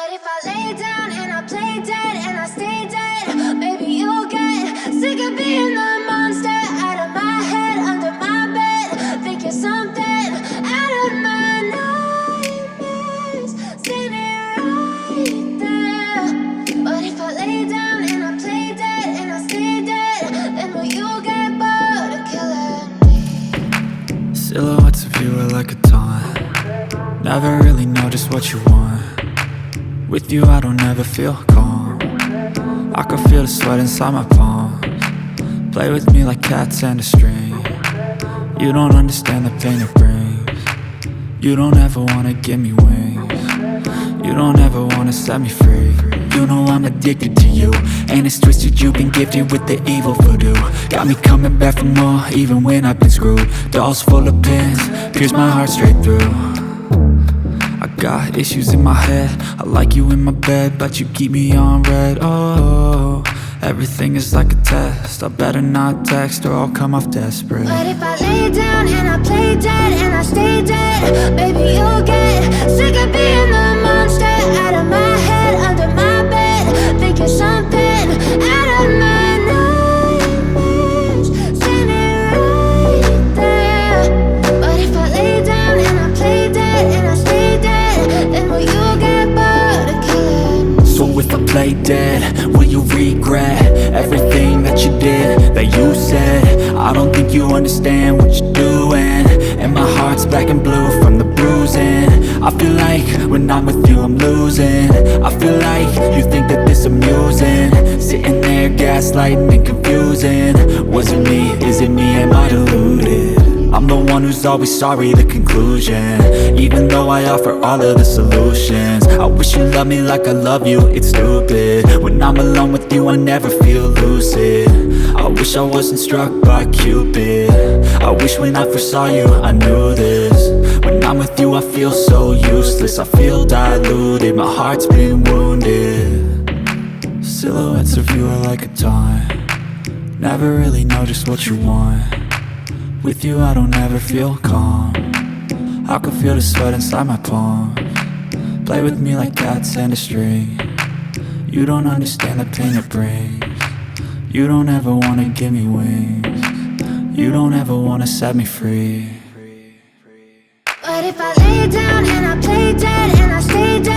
But if I lay down and I play dead and I stay dead, maybe you'll get sick of being the monster out of my head, under my bed, thinking something out of my nightmares, standing right there. But if I lay down and I play dead and I stay dead, then will you get bored of killing me? Silhouettes of you are like a taunt. Never really know just what you want. With you I don't ever feel calm. I can feel the sweat inside my palms. Play with me like cats and a string. You don't understand the pain it brings. You don't ever wanna give me wings. You don't ever wanna set me free. You know I'm addicted to you, and it's twisted, you've been gifted with the evil voodoo. Got me coming back for more, even when I've been screwed. Dolls full of pins, pierce my heart straight through. I got issues in my head, I like you in my bed, but you keep me on red. Oh, everything is like a test. I better not text or I'll come off desperate. But if I lay down and I play dead and I stay dead, baby you'll get sick of being the monster out of my head, under my bed, thinking something out of my nightmares, standing right there. But if I lay down and I play dead and I stay dead, then will you get bored of killing me? So if I play dead, will you regret everything that you did, that you said? I don't think you understand what you're doing, and my heart's black and blue from the bruising. I feel like when I'm with you I'm losing. I feel like you think that this amusing, sitting there gaslighting and confusing. Was it me? Is it me? Am I deluded? I'm the one who's always sorry, the conclusion, even though I offer all of the solutions. I wish you loved me like I love you, it's stupid. When I'm alone with you I never feel lucid. I wish I wasn't struck by Cupid. I wish when I first saw you I knew this. When I'm with you I feel so useless, I feel diluted, my heart's been wounded. Silhouettes of you are like a taunt. Never really know just what you want. With you I don't ever feel calm. I can feel the sweat inside my palms. Play with me like cats and a string. You don't understand the pain it brings. You don't ever wanna give me wings. You don't ever wanna set me free. But if I lay down and I play dead and I stay dead,